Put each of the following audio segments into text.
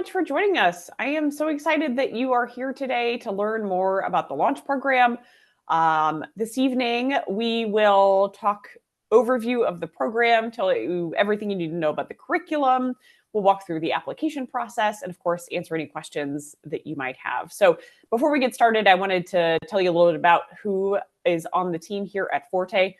much for joining us. I am so excited that you are here today to learn more about the launch program. This evening, we will talk overview of the program, tell you everything you need to know about the curriculum. We'll walk through the application process and, of course, answer any questions that you might have. So before we get started, I wanted to tell you a little bit about who is on the team here at Forté.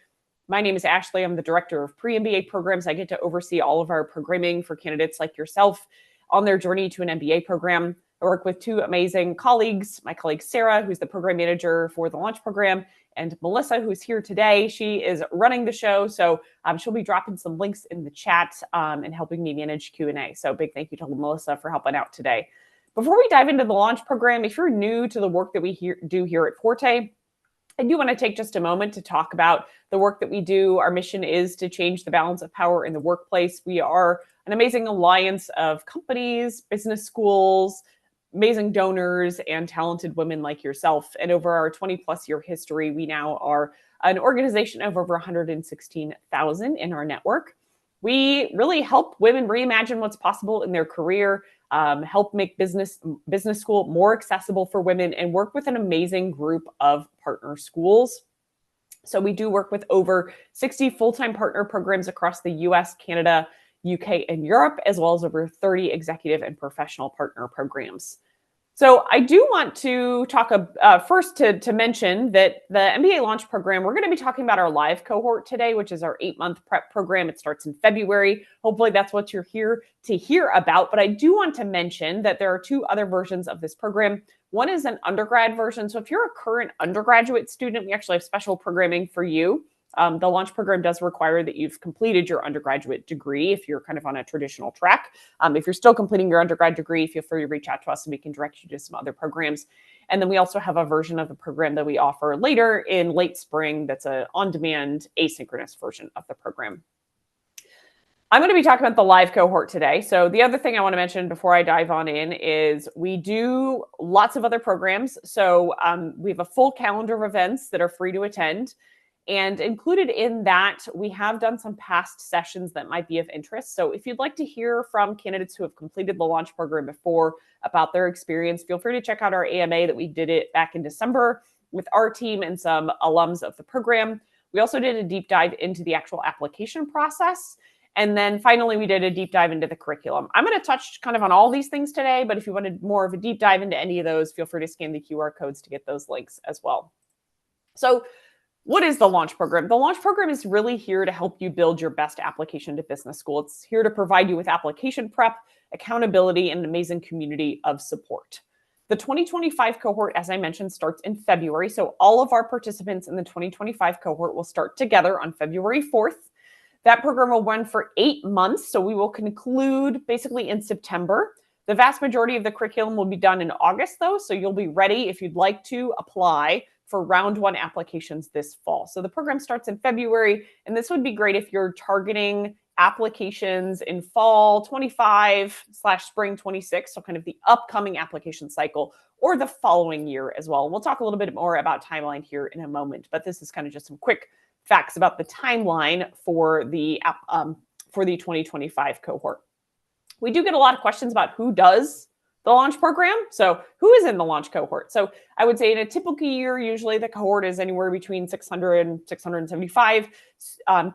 My name is Ashley. I'm the director of pre-MBA programs. I get to oversee all of our programming for candidates like yourself on their journey to an MBA program. I work with two amazing colleagues, my colleague Sarah, who's the program manager for the launch program, and Melissa, who's here today. She is running the show, so she'll be dropping some links in the chat and helping me manage Q&A. So big thank you to Melissa for helping out today. Before we dive into the launch program, if you're new to the work that we do here at Forté, I do want to take just a moment to talk about the work that we do. Our mission is to change the balance of power in the workplace. We are an amazing alliance of companies, business schools, amazing donors, and talented women like yourself. And over our 20-plus year history, we now are an organization of over 116,000 in our network. We really help women reimagine what's possible in their career, help make business school more accessible for women, and work with an amazing group of partner schools. So we do work with over 60 full-time partner programs across the US, Canada, UK, and Europe, as well as over 30 executive and professional partner programs. So I do want to talk first to mention that the MBA launch program, we're going to be talking about our live cohort today, which is our 8-month prep program. It starts in February. Hopefully that's what you're here to hear about. But I do want to mention that there are two other versions of this program. One is an undergrad version. So if you're a current undergraduate student, we actually have special programming for you. The launch program does require that you've completed your undergraduate degree if you're kind of on a traditional track. If you're still completing your undergrad degree, feel free to reach out to us and we can direct you to some other programs. And then we also have a version of the program that we offer later in late spring that's an on-demand asynchronous version of the program. I'm going to be talking about the live cohort today. So the other thing I want to mention before I dive on in is we do lots of other programs. So we have a full calendar of events that are free to attend. And included in that, we have done some past sessions that might be of interest. So if you'd like to hear from candidates who have completed the launch program before about their experience, feel free to check out our AMA that we did it back in December with our team and some alums of the program. We also did a deep dive into the actual application process. And then finally, we did a deep dive into the curriculum. I'm going to touch kind of on all these things today, but if you wanted more of a deep dive into any of those, feel free to scan the QR codes to get those links as well. So what is the launch program? The launch program is really here to help you build your best application to business school. It's here to provide you with application prep, accountability, and an amazing community of support. The 2025 cohort, as I mentioned, starts in February. So all of our participants in the 2025 cohort will start together on February 4th. That program will run for 8 months. So we will conclude basically in September. The vast majority of the curriculum will be done in August, though. So you'll be ready if you'd like to apply for round 1 applications this fall. So the program starts in February, and this would be great if you're targeting applications in fall 25/spring 26, so kind of the upcoming application cycle, or the following year as well. We'll talk a little bit more about timeline here in a moment, but this is kind of just some quick facts about the timeline for the 2025 cohort. We do get a lot of questions about who does the launch program. So who is in the launch cohort? So I would say in a typical year, usually the cohort is anywhere between 600 and 675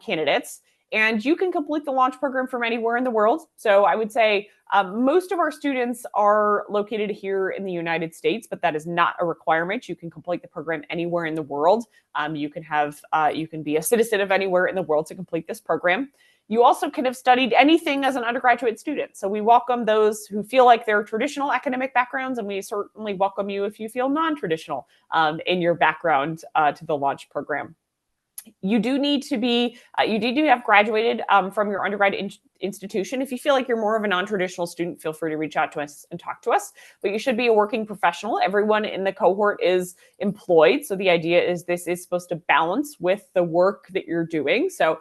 candidates. And you can complete the launch program from anywhere in the world. So I would say most of our students are located here in the United States, but that is not a requirement. You can complete the program anywhere in the world. You can be a citizen of anywhere in the world to complete this program. You also could have studied anything as an undergraduate student. So we welcome those who feel like they're traditional academic backgrounds, and we certainly welcome you if you feel non-traditional in your background to the launch program. You do need to be, you need to have graduated from your undergrad institution. If you feel like you're more of a non-traditional student, feel free to reach out to us and talk to us. But you should be a working professional. Everyone in the cohort is employed. So the idea is this is supposed to balance with the work that you're doing. So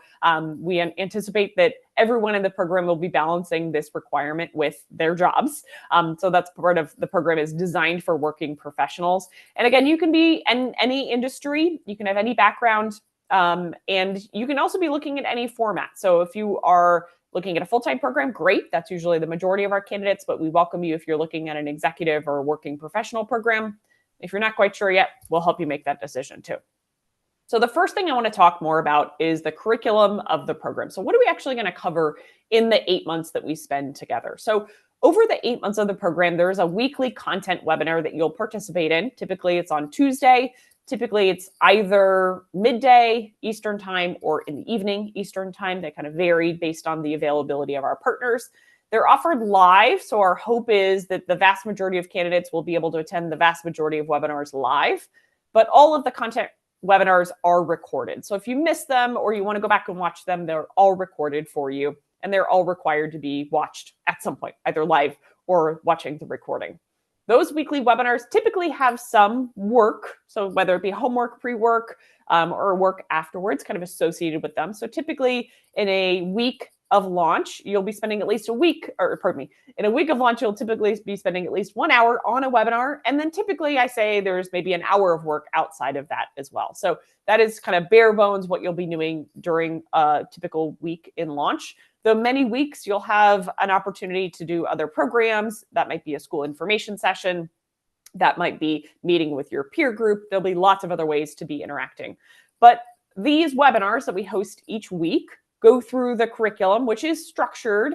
we anticipate that everyone in the program will be balancing this requirement with their jobs. So that's part of the program is designed for working professionals. And again, you can be in any industry, you can have any background. And you can also be looking at any format. So if you are looking at a full-time program, great. That's usually the majority of our candidates, but we welcome you if you're looking at an executive or working professional program. If you're not quite sure yet, we'll help you make that decision too. So the first thing I want to talk more about is the curriculum of the program. So what are we actually going to cover in the 8 months that we spend together? So over the 8 months of the program, there is a weekly content webinar that you'll participate in. Typically, it's on Tuesday. Typically, it's either midday Eastern time or in the evening Eastern time. They kind of vary based on the availability of our partners. They're offered live, so our hope is that the vast majority of candidates will be able to attend the vast majority of webinars live, but all of the content webinars are recorded. So if you miss them or you want to go back and watch them, they're all recorded for you, and they're all required to be watched at some point, either live or watching the recording. Those weekly webinars typically have some work, so whether it be homework, pre-work, or work afterwards, kind of associated with them. So typically in a week of launch, you'll be spending at least a week, or pardon me, in a week of launch, you'll typically be spending at least 1 hour on a webinar. And then typically I say there's maybe an hour of work outside of that as well. So that is kind of bare bones what you'll be doing during a typical week in launch. Though many weeks you'll have an opportunity to do other programs. That might be a school information session. That might be meeting with your peer group. There'll be lots of other ways to be interacting. But these webinars that we host each week go through the curriculum, which is structured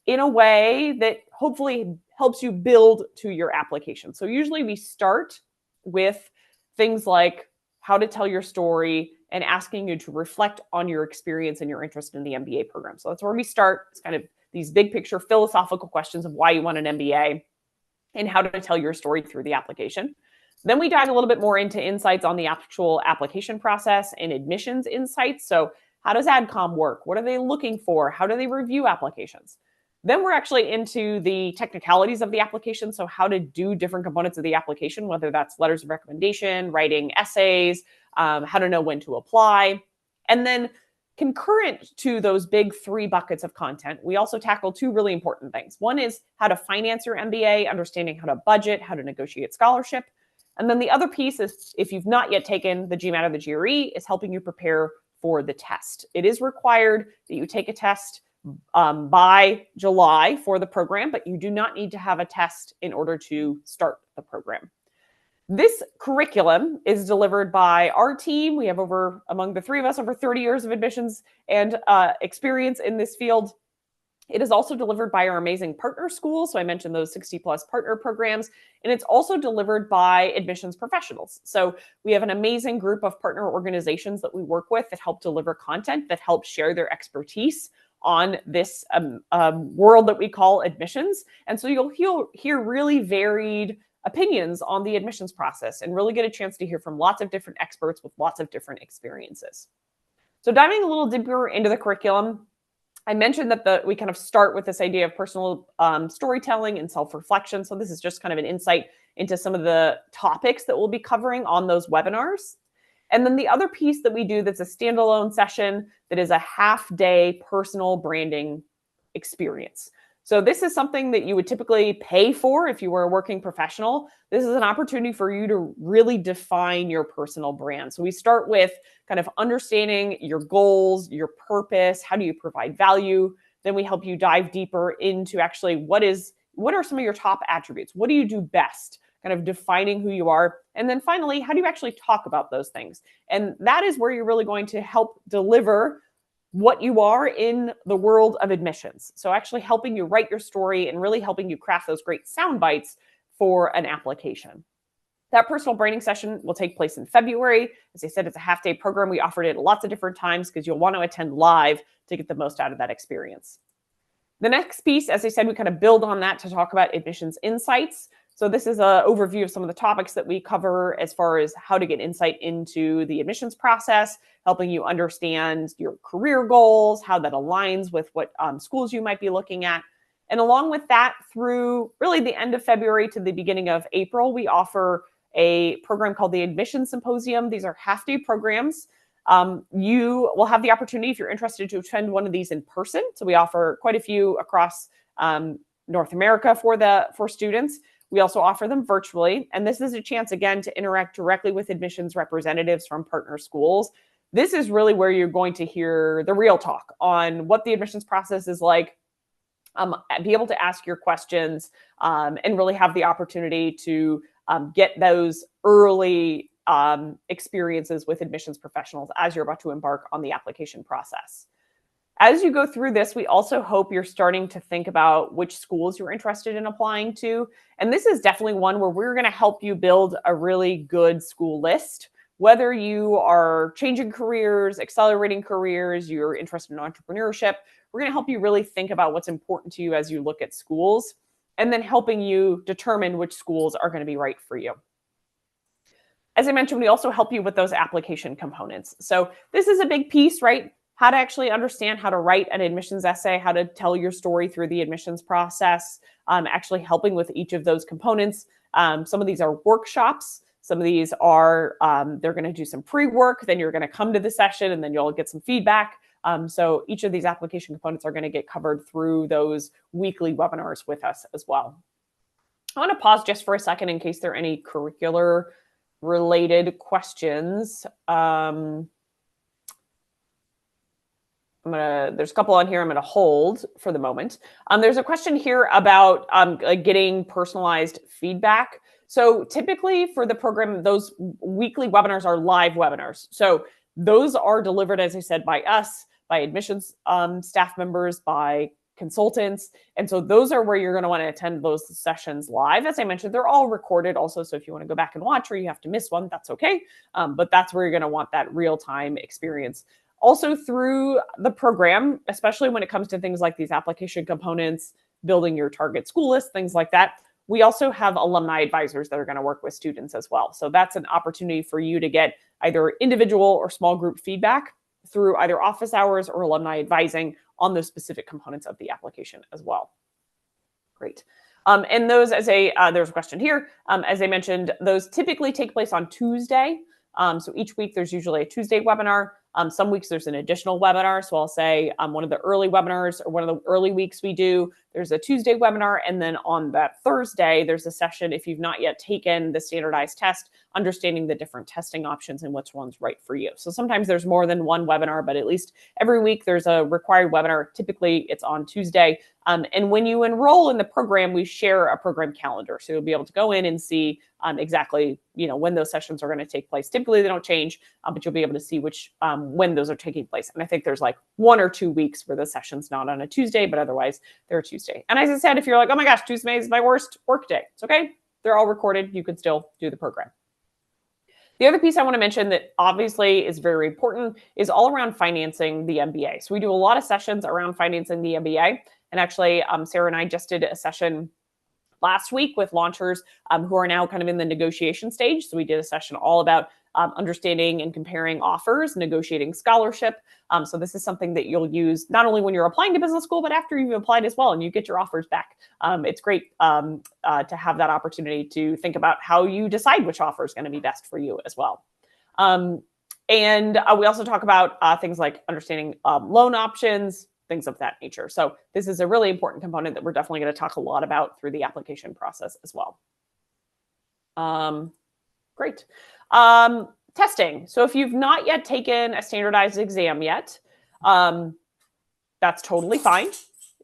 in a way that hopefully helps you build to your application. So usually we start with things like how to tell your story and asking you to reflect on your experience and your interest in the MBA program. So that's where we start. It's kind of these big picture philosophical questions of why you want an MBA and how to tell your story through the application. Then we dive a little bit more into insights on the actual application process and admissions insights. So how does AdCom work? What are they looking for? How do they review applications? Then we're actually into the technicalities of the application. So how to do different components of the application, whether that's letters of recommendation, writing essays, how to know when to apply. And then concurrent to those big 3 buckets of content, we also tackle 2 really important things. One is how to finance your MBA, understanding how to budget, how to negotiate scholarship. And then the other piece is, if you've not yet taken the GMAT or the GRE, is helping you prepare for the test. It is required that you take a test by July for the program, but you do not need to have a test in order to start the program. This curriculum is delivered by our team. We have among the 3 of us, over 30 years of admissions and experience in this field. It is also delivered by our amazing partner schools. So I mentioned those 60+ partner programs, and it's also delivered by admissions professionals. So we have an amazing group of partner organizations that we work with that help deliver content, that help share their expertise on this world that we call admissions. And so you'll hear really varied opinions on the admissions process and really get a chance to hear from lots of different experts with lots of different experiences. So diving a little deeper into the curriculum, I mentioned that we kind of start with this idea of personal storytelling and self-reflection. So this is just kind of an insight into some of the topics that we'll be covering on those webinars. And then the other piece that we do that's a standalone session that is a half-day personal branding experience. So this is something that you would typically pay for if you were a working professional. This is an opportunity for you to really define your personal brand. So we start with kind of understanding your goals, your purpose, how do you provide value? Then we help you dive deeper into actually what are some of your top attributes? What do you do best? Kind of defining who you are. And then finally, how do you actually talk about those things? And that is where you're really going to help deliver what you are in the world of admissions. So actually helping you write your story and really helping you craft those great sound bites for an application. That personal branding session will take place in February. As I said, it's a half-day program. We offered it at lots of different times because you'll want to attend live to get the most out of that experience. The next piece, as I said, we kind of build on that to talk about admissions insights. So this is an overview of some of the topics that we cover as far as how to get insight into the admissions process, helping you understand your career goals, how that aligns with what schools you might be looking at. And along with that, through really the end of February to the beginning of April, we offer a program called the Admission Symposium. These are half-day programs. You will have the opportunity, if you're interested, to attend one of these in person. So we offer quite a few across North America for students. We also offer them virtually. And this is a chance, again, to interact directly with admissions representatives from partner schools. this is really where you're going to hear the real talk on what the admissions process is like, be able to ask your questions, and really have the opportunity to get those early experiences with admissions professionals as you're about to embark on the application process. As you go through this, we also hope you're starting to think about which schools you're interested in applying to. And this is definitely one where we're going to help you build a really good school list. Whether you are changing careers, accelerating careers, you're interested in entrepreneurship, we're going to help you really think about what's important to you as you look at schools, and then helping you determine which schools are going to be right for you. As I mentioned, we also help you with those application components. So this is a big piece, right? How to actually understand how to write an admissions essay, how to tell your story through the admissions process, actually helping with each of those components. Some of these are workshops. Some of these are, they're going to do some pre-work, then you're going to come to the session, and then you'll get some feedback. So each of these application components are going to get covered through those weekly webinars with us as well. I want to pause just for a second in case there are any curricular related questions. There's a couple on here I'm going to hold for the moment. There's a question here about getting personalized feedback. So typically for the program, those weekly webinars are live webinars. So those are delivered, as I said, by us, by admissions staff members, by consultants. And so those are where you're going to want to attend those sessions live. As I mentioned, they're all recorded also. So if you want to go back and watch or you have to miss one, that's okay. But that's where you're going to want that real-time experience. Also through the program, especially when it comes to things like these application components, building your target school list, things like that, we also have alumni advisors that are going to work with students as well. So that's an opportunity for you to get either individual or small group feedback through either office hours or alumni advising on those specific components of the application as well. Great. And those, there's a question here. As I mentioned, those typically take place on Tuesday. So each week there's usually a Tuesday webinar. Some weeks there's an additional webinar. So I'll say one of the early webinars or one of the early weeks we do, there's a Tuesday webinar. And then on that Thursday, there's a session if you've not yet taken the standardized test, understanding the different testing options and which one's right for you. So sometimes there's more than one webinar, but at least every week there's a required webinar. Typically it's on Tuesday. And when you enroll in the program, we share a program calendar. So you'll be able to go in and see exactly, when those sessions are going to take place. Typically they don't change, but you'll be able to see which when those are taking place. And I think there's like 1 or 2 weeks where the session's not on a Tuesday, but otherwise they're a Tuesday. And as I said, if you're like, oh my gosh, Tuesday is my worst work day, it's okay. They're all recorded. You can still do the program. The other piece I want to mention that obviously is very important is all around financing the MBA. So we do a lot of sessions around financing the MBA. And actually, Sarah and I just did a session last week with launchers who are now kind of in the negotiation stage. So we did a session all about understanding and comparing offers, negotiating scholarship. So this is something that you'll use not only when you're applying to business school, but after you've applied as well and you get your offers back. It's great to have that opportunity to think about how you decide which offer is going to be best for you as well. And we also talk about things like understanding loan options, things of that nature. So this is a really important component that we're definitely going to talk a lot about through the application process as well. Great. Testing. So if you've not yet taken a standardized exam yet, that's totally fine.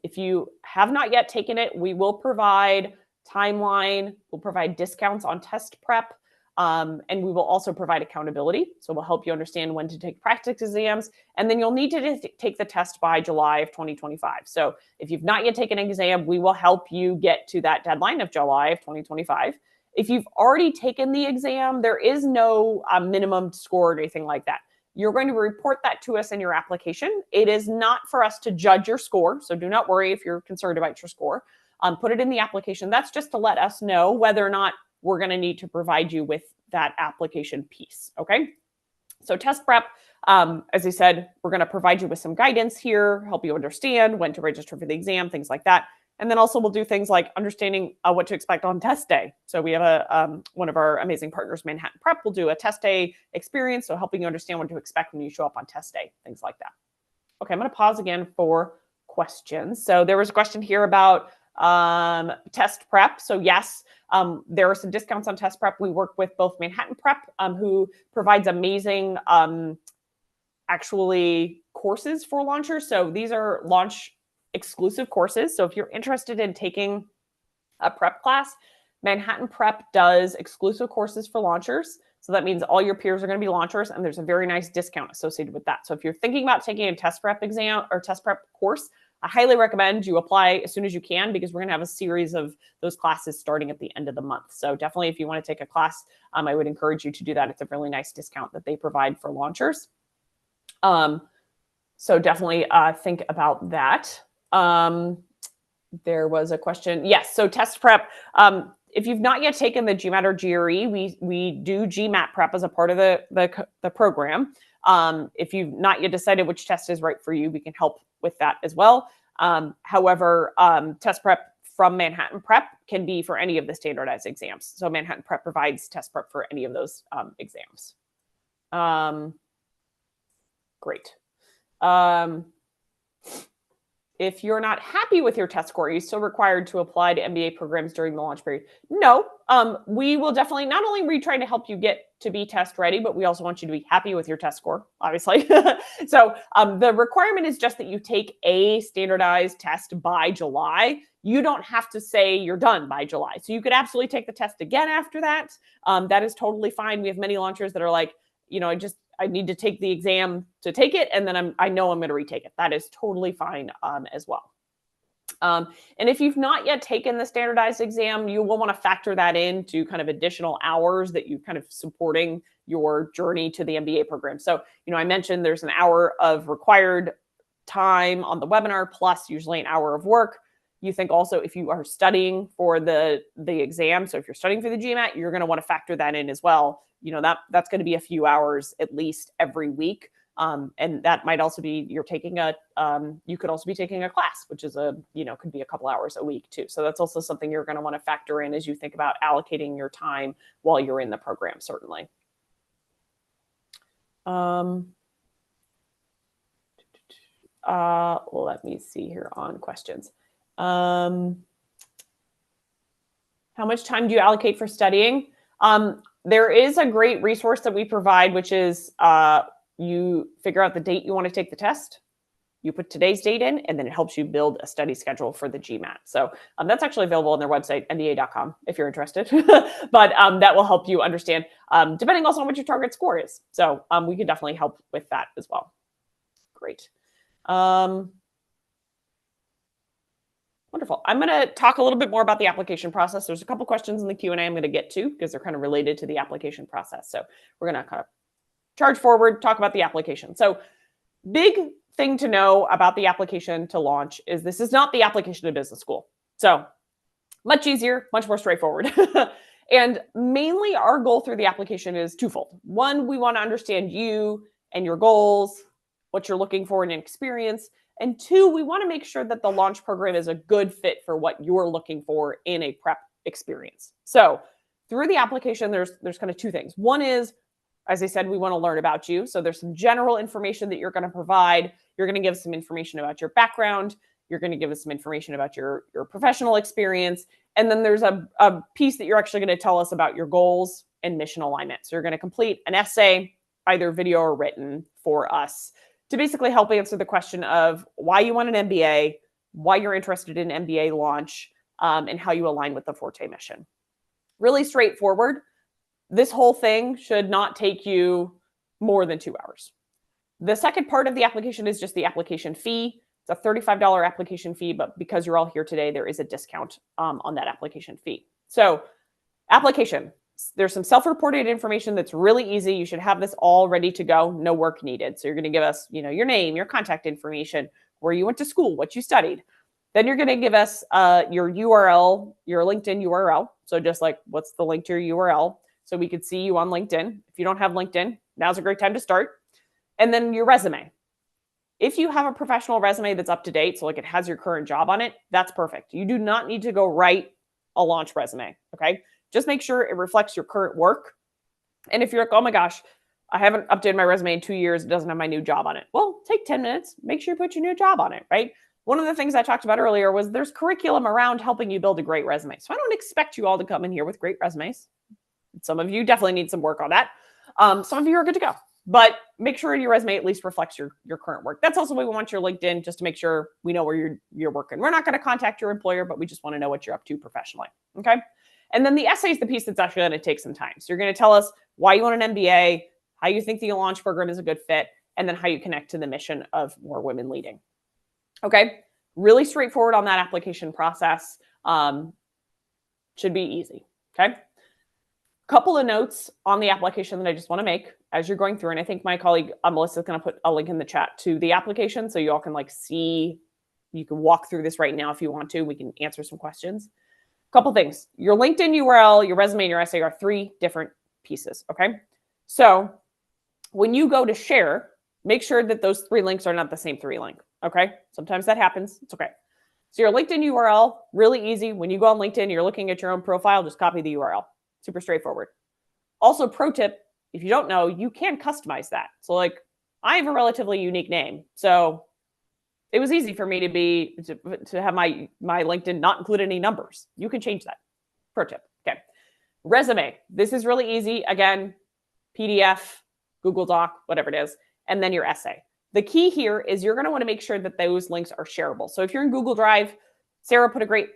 If you have not yet taken it, we will provide timeline, we'll provide discounts on test prep, and we will also provide accountability. So we'll help you understand when to take practice exams, and then you'll need to take the test by July of 2025. So if you've not yet taken an exam, we will help you get to that deadline of July of 2025. If you've already taken the exam, there is no minimum score or anything like that. You're going to report that to us in your application. It is not for us to judge your score, so do not worry if you're concerned about your score. Put it in the application. That's just to let us know whether or not we're going to need to provide you with that application piece, okay? So test prep, as I said, we're going to provide you with some guidance here, help you understand when to register for the exam, things like that. And then also we'll do things like understanding what to expect on test day. So we have one of our amazing partners, Manhattan Prep, will do a test day experience, so helping you understand what to expect when you show up on test day, things like that. Okay, I'm going to pause again for questions. So there was a question here about test prep. So yes, there are some discounts on test prep. We work with both Manhattan Prep, who provides amazing actually courses for launchers. So these are launch exclusive courses. So if you're interested in taking a prep class, Manhattan Prep does exclusive courses for launchers. So that means all your peers are going to be launchers, and there's a very nice discount associated with that. So if you're thinking about taking a test prep exam or test prep course, I highly recommend you apply as soon as you can, because we're going to have a series of those classes starting at the end of the month. So definitely, if you want to take a class, I would encourage you to do that. It's a really nice discount that they provide for launchers. So definitely think about that. There was a question. Yes, so test prep. If you've not yet taken the GMAT or GRE, we do GMAT prep as a part of the program. If you've not yet decided which test is right for you, we can help with that as well. However, test prep from Manhattan Prep can be for any of the standardized exams. So Manhattan Prep provides test prep for any of those exams. Great. If you're not happy with your test score, are you still required to apply to MBA programs during the launch period? No, we will definitely, not only are we trying to help you get to be test ready, but we also want you to be happy with your test score, obviously. So the requirement is just that you take a standardized test by July. You don't have to say you're done by July. So you could absolutely take the test again after that. That is totally fine. We have many launchers that are like, I need to take the exam to take it, and then I know I'm going to retake it. That is totally fine as well. And if you've not yet taken the standardized exam, you will want to factor that into kind of additional hours that you kind of supporting your journey to the MBA program. So, I mentioned there's an hour of required time on the webinar, plus usually an hour of work. You think also if you are studying for the exam, so if you're studying for the GMAT, you're going to want to factor that in as well. That's going to be a few hours at least every week. And that might also be you could also be taking a class, which is could be a couple hours a week too. So that's also something you're going to want to factor in as you think about allocating your time while you're in the program, certainly. Let me see here on questions. How much time do you allocate for studying? There is a great resource that we provide, which is you figure out the date you want to take the test. You put today's date in, and then it helps you build a study schedule for the GMAT. So that's actually available on their website, mba.com, if you're interested. But that will help you understand, depending also on what your target score is. So we can definitely help with that as well. Great. Wonderful. I'm going to talk a little bit more about the application process. There's a couple questions in the Q&A I'm going to get to because they're kind of related to the application process. So we're going to kind of charge forward, talk about the application. So big thing to know about the application to launch is this is not the application to business school. So much easier, much more straightforward. And mainly our goal through the application is twofold. One, we want to understand you and your goals, what you're looking for in an experience. And two, we want to make sure that the launch program is a good fit for what you're looking for in a prep experience. So through the application, there's kind of two things. One is, as I said, we want to learn about you. So there's some general information that you're going to provide. You're going to give some information about your background. You're going to give us some information about your professional experience. And then there's a piece that you're actually going to tell us about your goals and mission alignment. So you're going to complete an essay, either video or written, for us to basically help answer the question of why you want an MBA, why you're interested in MBA launch, and how you align with the Forté mission. Really straightforward. This whole thing should not take you more than 2 hours. The second part of the application is just the application fee. It's a $35 application fee, but because you're all here today, there is a discount on that application fee. So application, there's some self-reported information that's really easy. You should have this all ready to go, no work needed. So you're going to give us, your name, your contact information, where you went to school, what you studied. Then you're going to give us your URL, your LinkedIn URL. So just like, what's the link to your URL? So we could see you on LinkedIn. If you don't have LinkedIn, now's a great time to start. And then your resume. If you have a professional resume that's up to date, so like it has your current job on it, that's perfect. You do not need to go write a launch resume, okay? Just make sure it reflects your current work. And if you're like, oh my gosh, I haven't updated my resume in 2 years, it doesn't have my new job on it. Well, take 10 minutes, make sure you put your new job on it, right? One of the things I talked about earlier was there's curriculum around helping you build a great resume. So I don't expect you all to come in here with great resumes. Some of you definitely need some work on that. Some of you are good to go. but make sure your resume at least reflects your current work. That's also why we want your LinkedIn, just to make sure we know where you're working. We're not going to contact your employer, but we just want to know what you're up to professionally. Okay. And then the essay is the piece that's actually going to take some time. So you're going to tell us why you want an MBA, how you think the launch program is a good fit, and then how you connect to the mission of more women leading. Okay. Really straightforward on that application process. Should be easy. Okay. Couple of notes on the application that I just want to make as you're going through. And I think my colleague Melissa is going to put a link in the chat to the application so you all can like see, you can walk through this right now if you want to. We can answer some questions. Couple things. Your LinkedIn URL, your resume, and your essay are 3 different pieces. Okay. So when you go to share, make sure that those 3 links are not the same 3 link. Okay. Sometimes that happens. It's okay. So your LinkedIn URL, really easy. When you go on LinkedIn, you're looking at your own profile, just copy the URL. Super straightforward. Also, pro tip, if you don't know, you can customize that. So like I have a relatively unique name. So it was easy for me to have my LinkedIn not include any numbers. You can change that. Pro tip. Okay. Resume. This is really easy. Again, PDF, Google Doc, whatever it is. And then your essay. The key here is you're going to want to make sure that those links are shareable. So if you're in Google Drive, Sarah put a great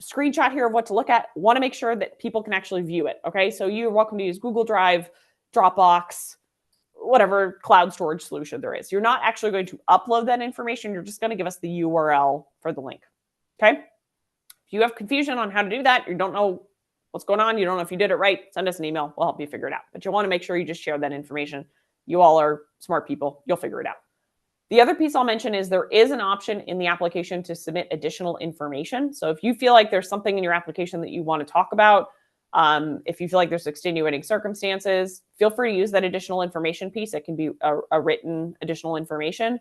screenshot here of what to look at. Want to make sure that people can actually view it. Okay. So you're welcome to use Google Drive, Dropbox, whatever cloud storage solution there is. You're not actually going to upload that information. You're just going to give us the URL for the link. Okay. If you have confusion on how to do that, you don't know what's going on, you don't know if you did it right, send us an email. We'll help you figure it out. But you'll want to make sure you just share that information. You all are smart people. You'll figure it out. The other piece I'll mention is there is an option in the application to submit additional information. So if you feel like there's something in your application that you want to talk about, if you feel like there's extenuating circumstances, feel free to use that additional information piece. It can be a written additional information.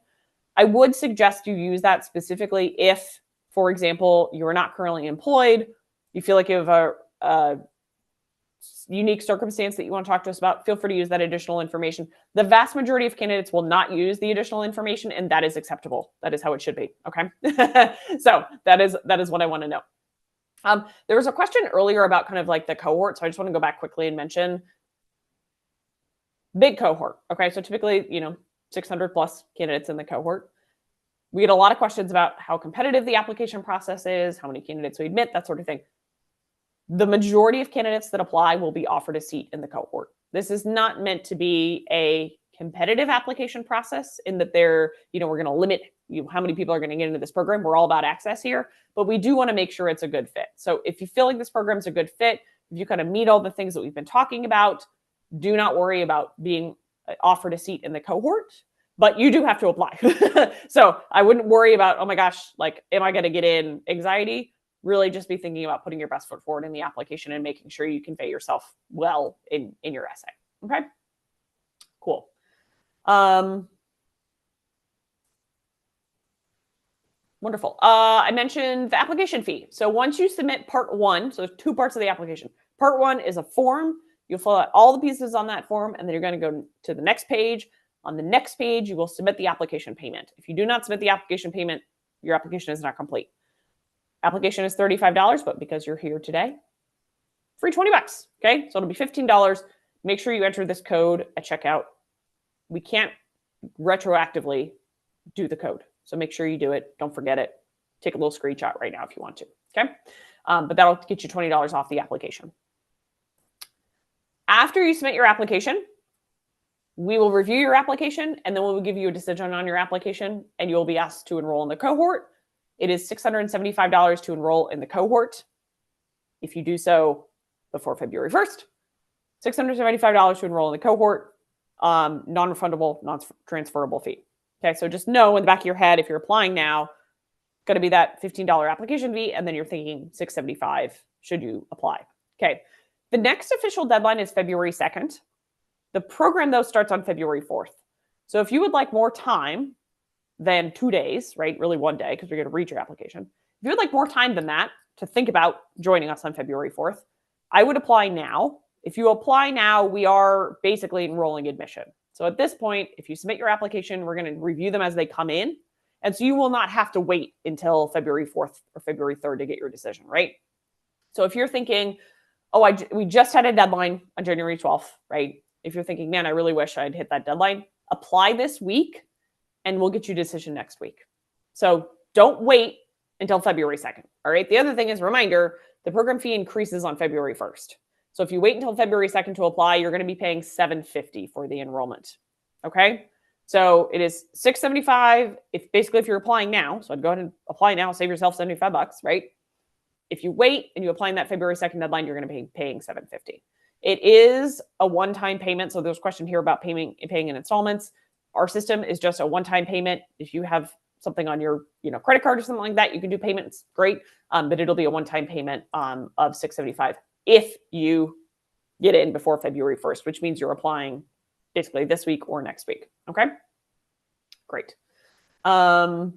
I would suggest you use that specifically if, for example, you are not currently employed, you feel like you have a unique circumstance that you want to talk to us about, feel free to use that additional information. The vast majority of candidates will not use the additional information, and that is acceptable. That is how it should be. Okay. So that is what I want to know. There was a question earlier about kind of like the cohort. So I just want to go back quickly and mention big cohort. Okay. So typically, 600 plus candidates in the cohort. We get a lot of questions about how competitive the application process is, how many candidates we admit, that sort of thing. The majority of candidates that apply will be offered a seat in the cohort. This is not meant to be a competitive application process in that we're going to limit how many people are going to get into this program. We're all about access here, but we do want to make sure it's a good fit. So if you feel like this program is a good fit, if you kind of meet all the things that we've been talking about, do not worry about being offered a seat in the cohort, but you do have to apply. So I wouldn't worry about, oh my gosh, like, am I going to get in anxiety? Really just be thinking about putting your best foot forward in the application and making sure you convey yourself well in your essay. Okay, cool. Wonderful. I mentioned the application fee. So once you submit part 1, so there's 2 parts of the application. Part 1 is a form. You'll fill out all the pieces on that form, and then you're going to go to the next page. On the next page, you will submit the application payment. If you do not submit the application payment, your application is not complete. Application is $35, but because you're here today, free $20. Okay, so it'll be $15. Make sure you enter this code at checkout. We can't retroactively do the code, so make sure you do it. Don't forget it. Take a little screenshot right now if you want to. Okay, but that'll get you $20 off the application. After you submit your application, we will review your application, and then we will give you a decision on your application, and you will be asked to enroll in the cohort. It is $675 to enroll in the cohort. If you do so before February 1st, $675 to enroll in the cohort, non-refundable, non-transferable fee. Okay, so just know in the back of your head, if you're applying now, it's going to be that $15 application fee, and then you're thinking $675 should you apply. Okay, the next official deadline is February 2nd. The program, though, starts on February 4th. So if you would like more time than 2 days, right? Really 1 day, because we're going to read your application. If you would like more time than that to think about joining us on February 4th, I would apply now. If you apply now, we are basically enrolling admission. So at this point, if you submit your application, we're going to review them as they come in. And so you will not have to wait until February 4th or February 3rd to get your decision, right? So if you're thinking, oh, we just had a deadline on January 12th, right? if you're thinking, man, I really wish I'd hit that deadline, apply this week and we'll get you a decision next week. So don't wait until February 2nd. All right. The other thing is, reminder, the program fee increases on February 1st. So if you wait until February 2nd to apply, you're going to be paying $750 for the enrollment. Okay. So it is $675 if you're applying now. So I'd go ahead and apply now, save yourself $75, right? If you wait and you apply in that February 2nd deadline, you're going to be paying $750. It is a one-time payment. So there's a question here about paying in installments. Our system is just a one-time payment. If you have something on your credit card or something like that, you can do payments, great. But it'll be a one-time payment of $675 if you get in before February 1st, which means you're applying basically this week or next week. Okay, great. I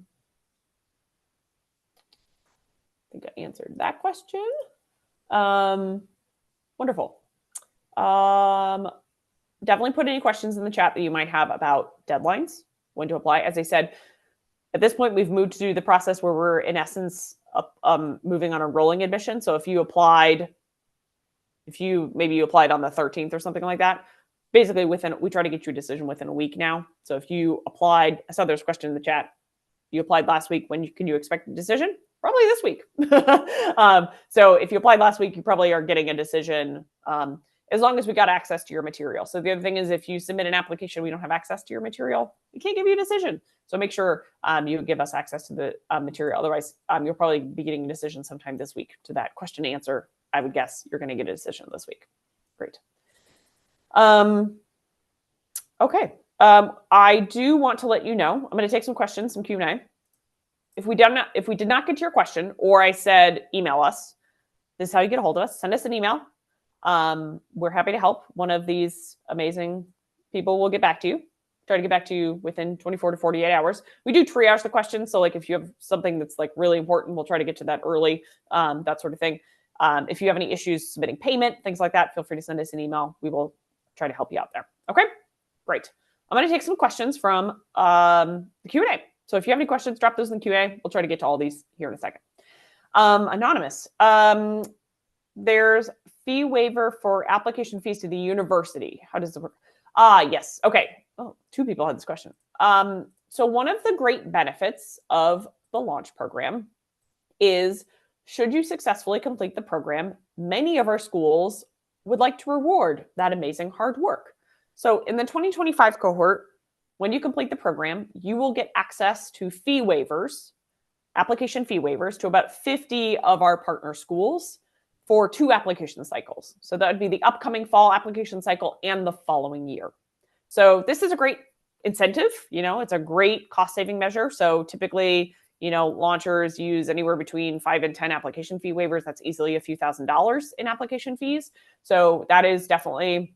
think I answered that question. Wonderful. Definitely put any questions in the chat that you might have about deadlines, when to apply. As I said, at this point, we've moved to the process where we're in essence moving on a rolling admission. So if you applied on the 13th or something like that, basically we try to get you a decision within a week now. So if you applied, I saw there's a question in the chat, you applied last week, when can you expect a decision? Probably this week. So if you applied last week, you probably are getting a decision as long as we got access to your material. So the other thing is, if you submit an application, we don't have access to your material, we can't give you a decision. So make sure you give us access to the material. Otherwise, you'll probably be getting a decision sometime this week to that question and answer. I would guess you're going to get a decision this week. Great. Okay. I do want to let you know, I'm going to take some questions, some Q&A. If we did not get to your question, or I said email us, this is how you get a hold of us. Send us an email. We're happy to help. One of these amazing people will get back to you. Try to get back to you within 24 to 48 hours. We do triage the questions. So like if you have something that's like really important, we'll try to get to that early, that sort of thing. If you have any issues submitting payment, things like that, feel free to send us an email. We will try to help you out there. Okay, great. I'm going to take some questions from the Q&A. So if you have any questions, drop those in the Q&A. We'll try to get to all these here in a second. Anonymous, there's fee waiver for application fees to the university. How does it work? Yes. Okay. Oh, two people had this question. So one of the great benefits of the launch program is, should you successfully complete the program, many of our schools would like to reward that amazing hard work. So in the 2025 cohort, when you complete the program, you will get access to fee waivers, application fee waivers, to about 50 of our partner schools for 2 application cycles. So that would be the upcoming fall application cycle and the following year. So this is a great incentive. It's a great cost saving measure. So typically, launchers use anywhere between 5 and 10 application fee waivers. That's easily a few $1,000s in application fees. So that is definitely,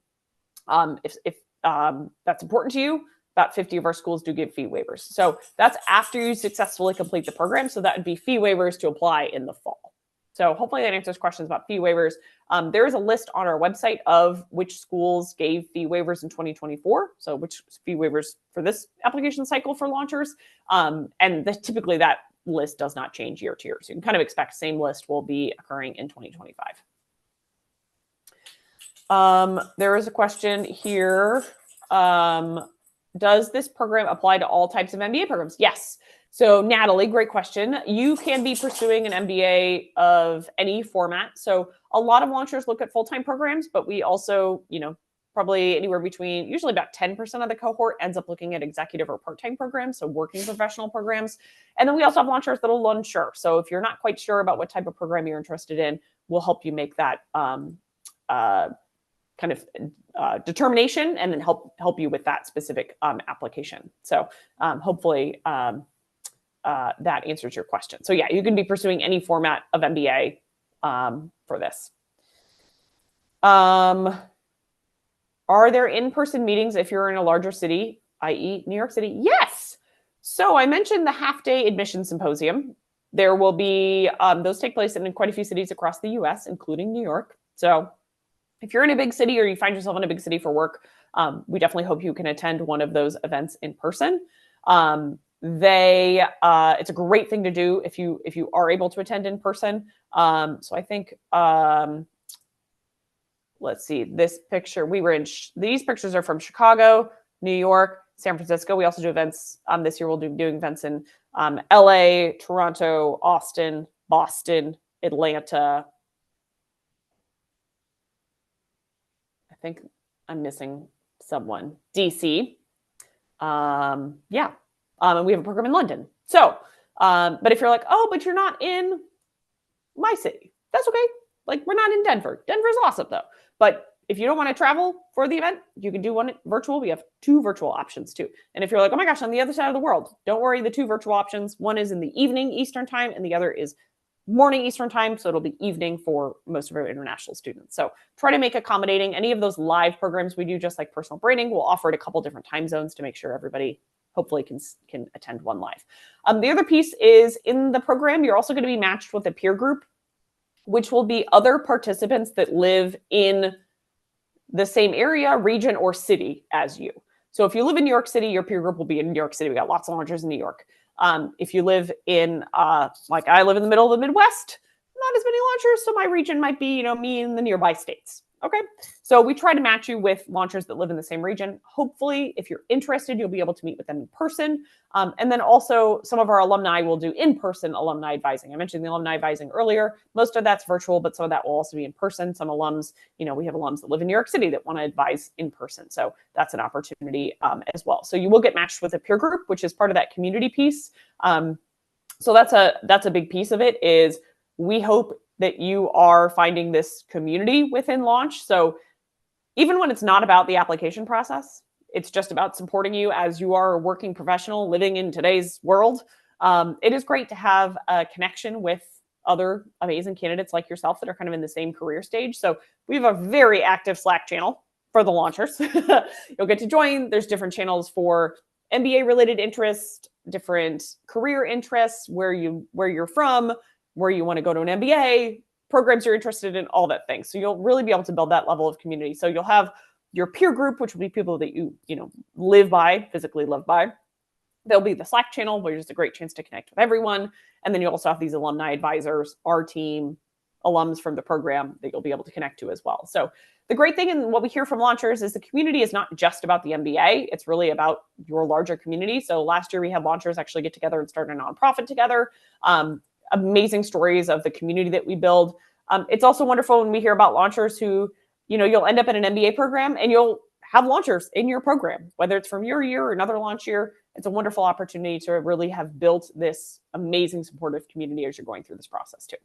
if that's important to you, about 50 of our schools do give fee waivers. So that's after you successfully complete the program. So that would be fee waivers to apply in the fall. So hopefully that answers questions about fee waivers. There is a list on our website of which schools gave fee waivers in 2024. So which fee waivers for this application cycle for launchers. And typically that list does not change year to year. So you can kind of expect same list will be occurring in 2025. There is a question here. Does this program apply to all types of MBA programs? Yes. So Natalie, great question. You can be pursuing an MBA of any format. So a lot of launchers look at full-time programs, but we also, probably anywhere between, usually about 10% of the cohort ends up looking at executive or part-time programs, so working professional programs. And then we also have launchers that are unsure. So if you're not quite sure about what type of program you're interested in, we'll help you make that kind of determination, and then help you with that specific application. So hopefully that answers your question. So yeah, you can be pursuing any format of MBA for this. Are there in-person meetings if you're in a larger city, i.e. New York City? Yes. So I mentioned the half-day admission symposium. There will be, those take place in quite a few cities across the US, including New York. So if you're in a big city or you find yourself in a big city for work, we definitely hope you can attend one of those events in person. It's a great thing to do if you are able to attend in person. So I think, let's see, this picture, we were in, these pictures are from Chicago, New York, San Francisco. We also do events. This year we'll be doing events in LA, Toronto, Austin, Boston, Atlanta. I think I'm missing someone. DC. And we have a program in London. So, but if you're like, oh, but you're not in my city, that's okay. Like, we're not in Denver. Denver's awesome though. But if you don't want to travel for the event, you can do one virtual. We have 2 virtual options too. And if you're like, oh my gosh, on the other side of the world, don't worry, the 2 virtual options, one is in the evening Eastern time and the other is morning Eastern time. So it'll be evening for most of our international students. So try to make accommodating. Any of those live programs we do, just like personal branding, we'll offer it a couple different time zones to make sure everybody hopefully can attend one live. The other piece is in the program, you're also going to be matched with a peer group, which will be other participants that live in the same area, region, or city as you. So if you live in New York City, your peer group will be in New York City. We got lots of launchers in New York. If you live in, like I live in the middle of the Midwest, not as many launchers, so my region might be, me in the nearby states. Okay, so we try to match you with launchers that live in the same region. Hopefully, if you're interested, you'll be able to meet with them in person. And then also some of our alumni will do in-person alumni advising. I mentioned the alumni advising earlier. Most of that's virtual, but some of that will also be in person. Some alums, we have alums that live in New York City that want to advise in person. So that's an opportunity as well. So you will get matched with a peer group, which is part of that community piece. So that's a big piece of it. Is we hope that you are finding this community within Launch. So even when it's not about the application process, it's just about supporting you as you are a working professional living in today's world. It is great to have a connection with other amazing candidates like yourself that are kind of in the same career stage. So we have a very active Slack channel for the launchers. You'll get to join. There's different channels for MBA related interests, different career interests, where you're from, where you want to go to an MBA, programs you're interested in, all that thing. So you'll really be able to build that level of community. So you'll have your peer group, which will be people that you physically live by. There'll be the Slack channel, where it's a great chance to connect with everyone. And then you also have these alumni advisors, our team, alums from the program that you'll be able to connect to as well. So the great thing, and what we hear from launchers, is the community is not just about the MBA. It's really about your larger community. So last year we had launchers actually get together and start a nonprofit together. Amazing stories of the community that we build. It's also wonderful when we hear about launchers who, you'll end up in an MBA program and you'll have launchers in your program, whether it's from your year or another launch year. It's a wonderful opportunity to really have built this amazing supportive community as you're going through this process too.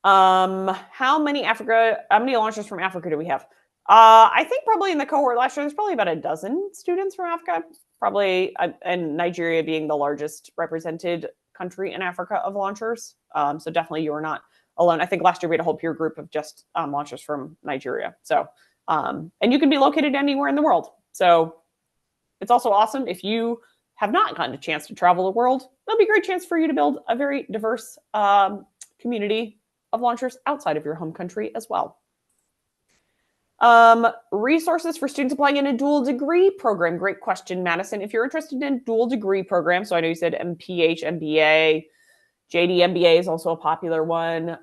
How many launchers from Africa do we have? I think probably in the cohort last year, there's probably about a dozen students from Africa, probably, and Nigeria being the largest represented country in Africa of launchers. So definitely you are not alone. I think last year we had a whole peer group of just launchers from Nigeria. So, and you can be located anywhere in the world. So it's also awesome if you have not gotten a chance to travel the world. That'll be a great chance for you to build a very diverse community of launchers outside of your home country as well. Resources for students applying in a dual degree program. Great question, Madison. If you're interested in dual degree programs, so I know you said MPH, MBA, JD MBA is also a popular one.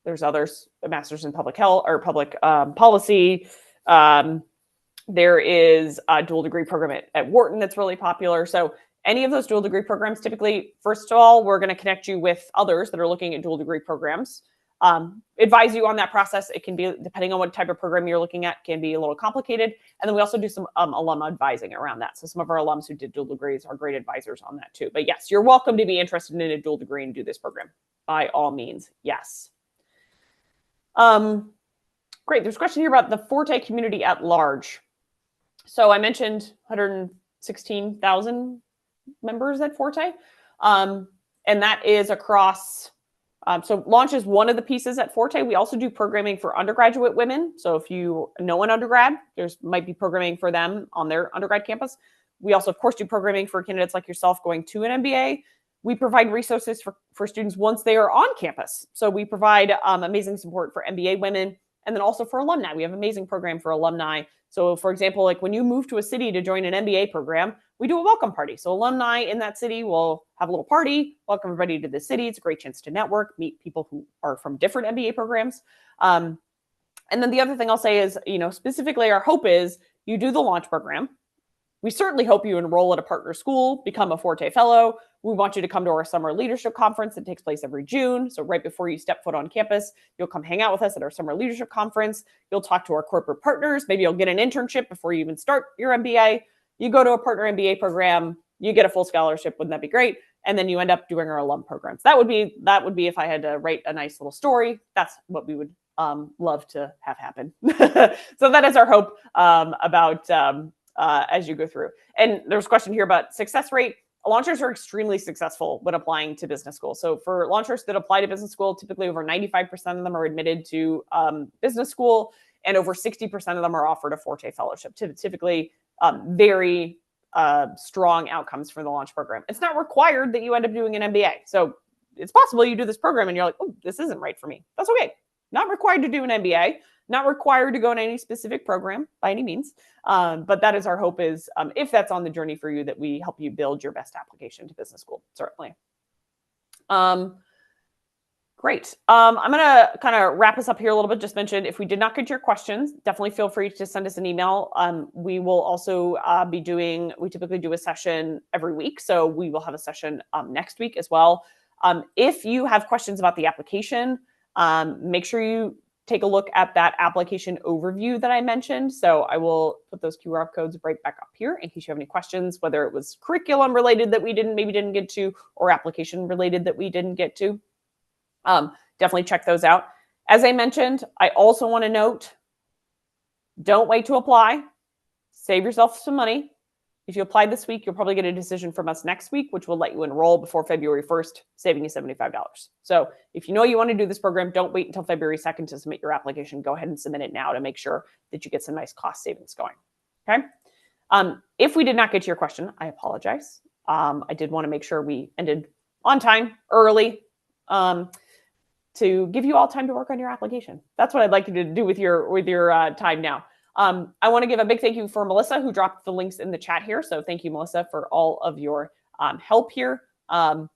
There's others, a master's in public health or public policy. There is a dual degree program at Wharton that's really popular. So any of those dual degree programs, typically, first of all, we're going to connect you with others that are looking at dual degree programs. Advise you on that process. It can be, depending on what type of program you're looking at, can be a little complicated. And then we also do some alum advising around that. So some of our alums who did dual degrees are great advisors on that too. But yes, you're welcome to be interested in a dual degree and do this program. By all means, yes. Great. There's a question here about the Forté community at large. So I mentioned 116,000 members at Forté. And that is across... so Launch is one of the pieces at Forté. We also do programming for undergraduate women. So if you know an undergrad, might be programming for them on their undergrad campus. We also, of course, do programming for candidates like yourself going to an MBA. We provide resources for students once they are on campus. So we provide amazing support for MBA women And then also for alumni, we have an amazing program for alumni. So for example, like when you move to a city to join an MBA program, we do a welcome party. So alumni in that city will have a little party, welcome everybody to the city. It's a great chance to network, meet people who are from different MBA programs. And then the other thing I'll say is, specifically our hope is you do the launch program. We certainly hope you enroll at a partner school, become a Forté Fellow. We want you to come to our summer leadership conference that takes place every June. So right before you step foot on campus, you'll come hang out with us at our summer leadership conference. You'll talk to our corporate partners. Maybe you'll get an internship before you even start your MBA. You go to a partner MBA program, you get a full scholarship. Wouldn't that be great? And then you end up doing our alum programs. That would be if I had to write a nice little story. That's what we would love to have happen. So that is our hope about as you go through. And there's a question here about success rate. Launchers are extremely successful when applying to business school. So for launchers that apply to business school, typically over 95% of them are admitted to business school, and over 60% of them are offered a Forté Fellowship. Typically very strong outcomes for the launch program. It's not required that you end up doing an MBA. So it's possible you do this program and you're like, oh, this isn't right for me. That's okay. Not required to do an MBA. Not required to go in any specific program by any means. But that is our hope is if that's on the journey for you, that we help you build your best application to business school, certainly. Great. I'm going to kind of wrap us up here a little bit. Just mentioned, if we did not get your questions, definitely feel free to send us an email. We will also we typically do a session every week. So we will have a session next week as well. If you have questions about the application, make sure you take a look at that application overview that I mentioned. So I will put those QR codes right back up here in case you have any questions, whether it was curriculum related that we maybe didn't get to, or application related that we didn't get to. Definitely check those out. As I mentioned, I also want to note, don't wait to apply. Save yourself some money. If you apply this week, you'll probably get a decision from us next week, which will let you enroll before February 1st, saving you $75. So if you know you want to do this program, don't wait until February 2nd to submit your application. Go ahead and submit it now to make sure that you get some nice cost savings going. Okay. If we did not get to your question, I apologize. I did want to make sure we ended on time, early, to give you all time to work on your application. That's what I'd like you to do with your time now. I want to give a big thank you for Melissa, who dropped the links in the chat here. So thank you, Melissa, for all of your help here. And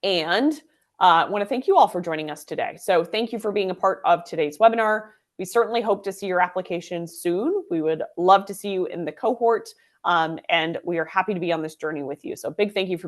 I want to thank you all for joining us today. So thank you for being a part of today's webinar. We certainly hope to see your application soon. We would love to see you in the cohort. And we are happy to be on this journey with you. So big thank you for being